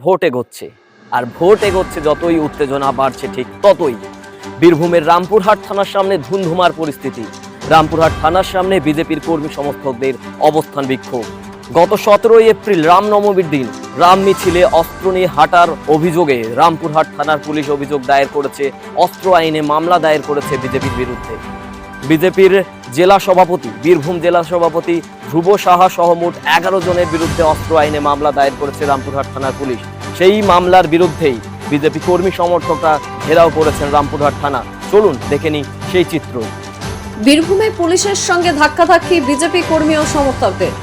Vote এগোচ্ছে, আর vote এগোচ্ছে যতই উত্তেজনা বাড়ছে ঠিক ততই বীরভূমের রামপুরহাট থানার সামনে ধুন্ধুমার পরিস্থিতি। রামপুরহাট থানার সামনে বিজেপির কর্মী সমর্থকদের অবস্থান বিক্ষোভ। গত 17 এপ্রিল রামনবমীর দিন রাম মিছিলে অস্ত্র নিয়ে হাঁটার অভিযোগে রামপুরহাট থানার পুলিশ অভিযোগ দায়ের করেছে, অস্ত্র আইনে মামলা দায়ের করেছে বিজেপির বিরুদ্ধে। বিজেপির জেলা সভাপতি, বীরভূম জেলা সভাপতি ধ্রুব সাহা সহ মোট 11 জনের বিরুদ্ধে অস্ত্র আইনে মামলা দায়ের করেছে রামপুরহাট থানার পুলিশ। সেই মামলার বিরুদ্ধেই বিজেপি কর্মী সমর্থকরা ঘেরাও করেছেন রামপুরহাট থানা। চলুন দেখে নিই সেই চিত্র। বীরভূমে পুলিশের সঙ্গে ধাক্কাধাক্কি বিজেপি কর্মী ও সমর্থকদের।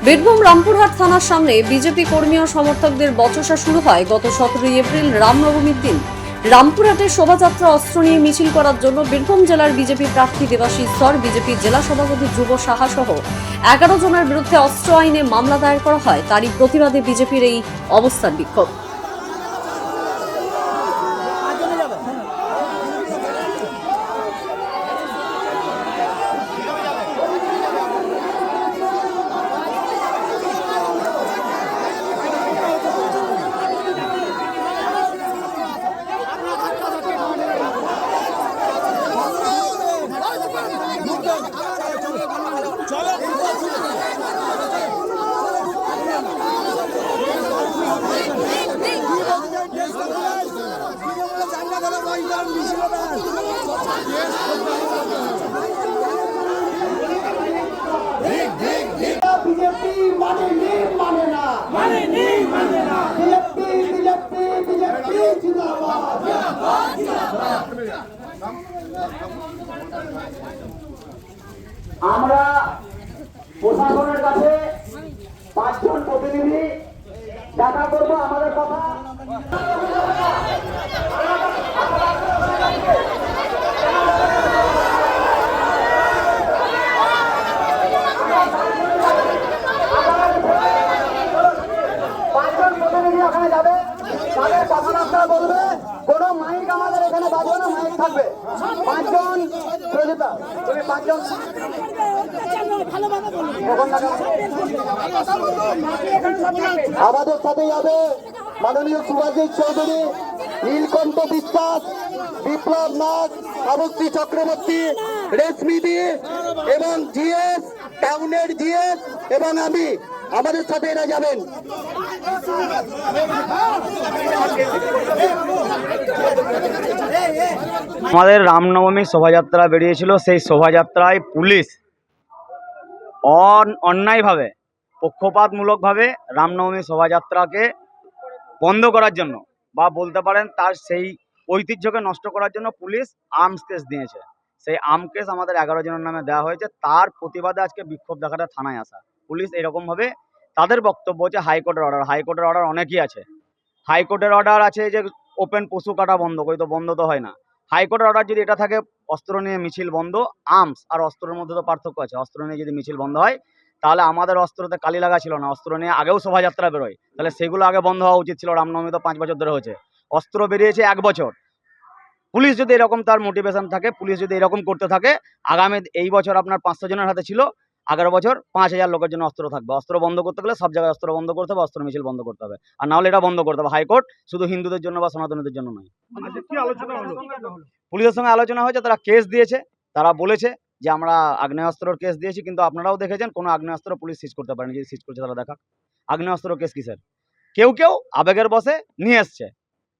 বীরভূম রামপুরহাট থানার সামনে বিজেপি কর্মী ও সমর্থকদের বচসা শুরু হয় গত 17 এপ্রিল রামনবমীর দিন। রামপুরহাটে শোভাযাত্রা অস্ত্র নিয়ে মিছিল করার জন্য বীরভূম জেলার বিজেপি প্রার্থী দেবাশিস স্তর, বিজেপি জেলা সভাপতি ধ্রুব সাহা সহ 11 জনের বিরুদ্ধে অস্ত্র আইনে মামলা দায়ের করা হয়। তারই প্রতিবাদে বিজেপির এই অবস্থান বিক্ষোভ। बीजेपी माने ना बीजेपी जिंदाबाद। আমরা প্রশাসনের কাছে 5 জন প্রতিনিধি দেখা করব আমাদের কথা। ওখানে যাবে, তাদের কথাবার্তা বলবে, কোনো মাইক আমাদের এখানে বাজবে না, মাইক থাকবে। 5 জন প্রযোজক, তুমি 5 জন আমাদের সাথে যাবে মাননীয় সুভাষিস চৌধুরী, নীলকণ্ঠ বিশ্বাস, বিপ্লব নাথ, সাবশ্রী চক্রবর্তী, রেশমি দি এবং জিএস, টাউনের জিএস এবং আমি, আমাদের সাথে এরা যাবেন। আমাদের রামনবমী শোভাযাত্রা বেরিয়েছিল। সেই শোভাযাত্রায় পুলিশ অন্যায়ভাবে, পক্ষপাতমূলকভাবে রামনবমী শোভাযাত্রাকে বন্ধ করার জন্য বা বলতে পারেন তার সেই ঐতিহ্যকে নষ্ট করার জন্য পুলিশ আর্মস কেস দিয়েছে। সেই আর্মস কেস আমাদের 11 জনের নামে দেওয়া হয়েছে। তার প্রতিবাদে আজকে বিক্ষোভ দেখাতে থানায় আসা। পুলিশ এরকমভাবে তাদের বক্তব্য হচ্ছে হাইকোর্টের অর্ডার অনেকই আছে। হাইকোর্টের অর্ডার আছে যে ওপেন পশু কাটা বন্ধ করি, তো বন্ধ তো হয় না। হাইকোর্টের অর্ডার যদি এটা থাকে অস্ত্র নিয়ে মিছিল বন্ধ, আর্মস আর অস্ত্রের মধ্যে তো পার্থক্য আছে। অস্ত্র নিয়ে যদি মিছিল বন্ধ হয় তাহলে আমাদের অস্ত্রতে কালি লাগা ছিল না, অস্ত্র নিয়ে আগেও শোভাযাত্রা বেরোয়, তাহলে সেগুলো আগে বন্ধ হওয়া উচিত ছিল। রামনবমী তো 5 বছর ধরে হয়েছে, অস্ত্র বেরিয়েছে 1 বছর। পুলিশ যদি এরকম তার মোটিভেশন থাকে, পুলিশ যদি এরকম করতে থাকে, আগামী এই বছর আপনার 500 জনের হাতে ছিল, আগের বছর 5000 লোকের জন্য অস্ত্র থাকবে। অস্ত্র বন্ধ করতে গেলে সব জায়গায় অস্ত্র বন্ধ করতে হবে, অস্ত্র মিছিল বন্ধ করতে হবে, আর না হলে এটা বন্ধ করতে হবে। হাইকোর্ট শুধু হিন্দুদের জন্য বা সনাতনীদের জন্য নয়। পুলিশের সঙ্গে আলোচনা হয়েছে, তারা কেস দিয়েছে, তারা বলেছে যে আমরা আগ্নেয়াস্ত্রর কেস দিয়েছি, কিন্তু আপনারাও দেখেছেন কোনো আগ্নেয়াস্ত্র পুলিশ সিজ করতে পারেনি। যদি সিজ করছে তারা দেখাক। আগ্নেয়াস্ত্র কেস কিসের? কেউ আবেগের বশে নিয়ে এসছে,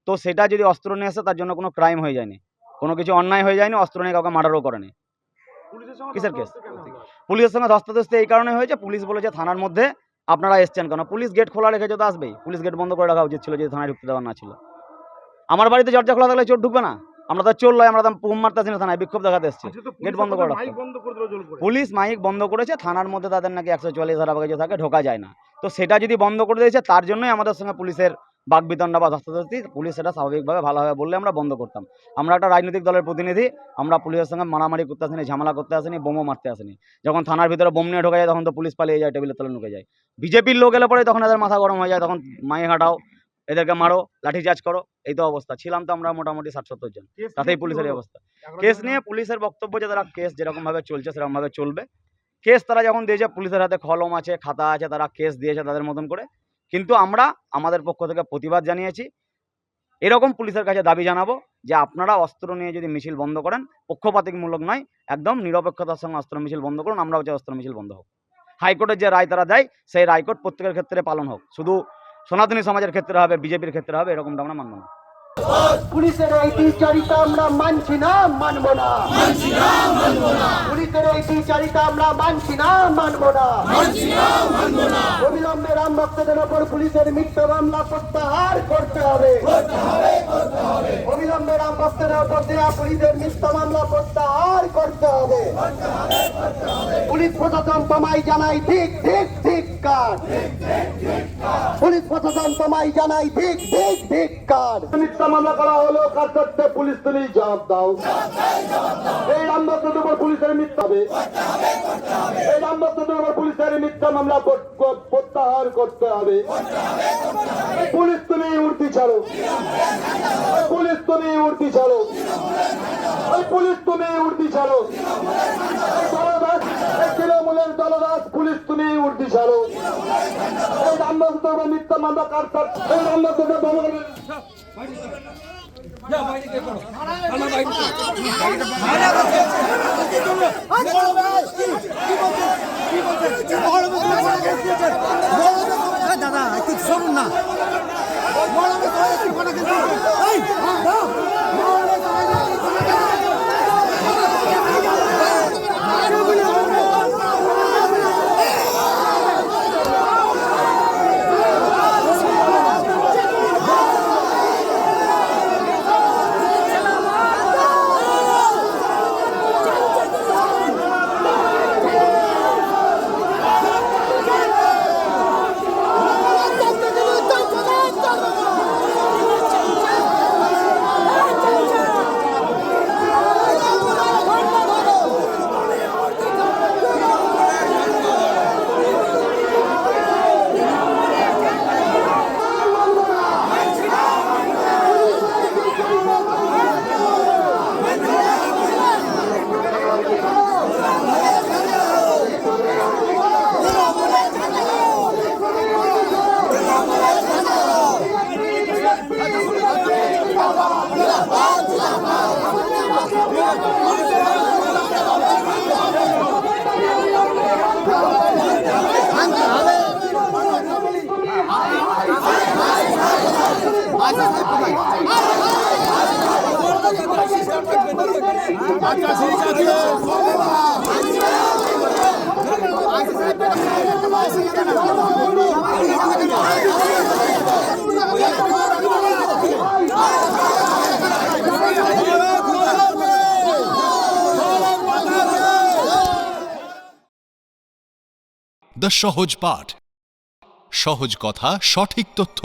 তো সেটা যদি অস্ত্র নিয়ে আসে তার জন্য কোনো ক্রাইম হয়ে যায়নি, কোনো কিছু অন্যায় হয়ে যায়নি, অস্ত্র নিয়ে কাউকে মার্ডারও করেনি। কিসের কেস? পুলিশের সঙ্গে ধস্তাধস্তি এই কারণে হয়েছে, পুলিশ বলেছে থানার মধ্যে আপনারা এসছেন কেন? পুলিশ গেট খোলা রেখেছে তো আসবেই, পুলিশ গেট বন্ধ করে রাখা উচিত ছিল যদি থানায় ঢুকতে দেওয়া না ছিল। আমার বাড়িতে দরজা খোলা থাকলে চোর ঢুকবে না? আমরা তো চোর লয়, আমরা তো পুম মারতে আসি না থানায়, বিক্ষোভ দেখাতে এসেছি। গেট বন্ধ করে রাখতে। পুলিশ মাইক বন্ধ করেছে, থানার মধ্যে তাদের নাকি 144 ধারা কিছু থাকে, ঢোকা যায় না। তো সেটা যদি বন্ধ করে দিয়েছে, তার জন্যই আমাদের সঙ্গে পুলিশের বাকবিতণ্ডা বা ধস্তাধস্তি। পুলিশ সেটা স্বাভাবিকভাবে ভালোভাবে বললে আমরা বন্ধ করতাম। আমরা একটা রাজনৈতিক দলের প্রতিনিধি, আমরা পুলিশের সঙ্গে মারামারি করতে আসিনি, ঝামেলা করতে আসিনি, বোমও মারতে আসিনি। যখন থানার ভিতরে বোম নিয়ে ঢোকা যায় তখন তো পুলিশ পালিয়ে যায়, টেবিলের তলে ঢুকে যায়। বিজেপির লোক এলে পরে তখন এদের মাথা গরম হয়ে যায়, তখন মাইক হাঁটাও, এদেরকে মারো, লাঠিচার্জ করো, এই তো অবস্থা। ছিলাম তো আমরা মোটামুটি 60-70 জন, তাতেই পুলিশের এই অবস্থা। কেস নিয়ে পুলিশের বক্তব্য যে তারা কেস যেরকম ভাবে চলছে সেরকম ভাবে চলবে। কেস তারা যখন দিয়েছে, পুলিশের হাতে কলম আছে, খাতা আছে, তারা কেস দিয়েছে তাদের মতন করে। কিন্তু আমরা আমাদের পক্ষ থেকে প্রতিবাদ জানিয়েছি। এরকম পুলিশের কাছে দাবি জানাবো যে আপনারা অস্ত্র নিয়ে যদি মিছিল বন্ধ করেন, পক্ষপাতিমূলক নয়, একদম নিরপেক্ষতার সঙ্গে অস্ত্র মিছিল বন্ধ করুন। আমরাও চাই অস্ত্র মিছিল বন্ধ হোক। হাইকোর্টের যে রায় তারা দেয় সেই রায়কোর্ট প্রত্যেকের ক্ষেত্রে পালন হোক, শুধু সনাতনী সমাজের ক্ষেত্রে হবে, বিজেপির ক্ষেত্রে হবে এরকমটা আমরা মানব না। পুলিশের এই দ্বিচারিতা আমরা মানছি না, মানবো না। পুলিশের এই দ্বিচারিতা আমরা মানছি না, মানবো না। অবিলম্বে রাম ভক্তদের ওপর পুলিশের মিথ্যা মামলা প্রত্যাহার করতে হবে। অবিলম্বে রাম ভক্তদের ওপর দেওয়া পুলিশের মিথ্যা মামলা প্রত্যাহার করতে হবে। পুলিশ প্রশাসন তোমায় জানাই ঠিক ঠিক ঠিক কাজ। পুলিশ প্রশাসন তোমায় জানাই ঠিক ঠিক ঠিক কাজ। মিথ্যা মামলা করা হলো, কার করতে পুলিশ তুমি জবাব দাও। এই রাম ভক্তদের উপর পুলিশের মিথ্যা হবে, এই রাম ভক্তদের উপর পুলিশের মিথ্যা মামলা প্রত্যাহার করতে হবে। পুলিশ তুমি উর্দি ছাড়ো, পুলিশ তুমি উর্দি ছাড়ো, ওই পুলিশ তুমি উর্দি ছাড়ো। তৃণমূলের দলদাস পুলিশ তুমি উর্দি ছাড়ো। এই রাম ভক্তদের উপর মিথ্যা মামলা কার, এই রাম ভক্তদের দাদা একটু শুনুন না। দ্য সহজ পাঠ, সহজ কথা, সঠিক তথ্য।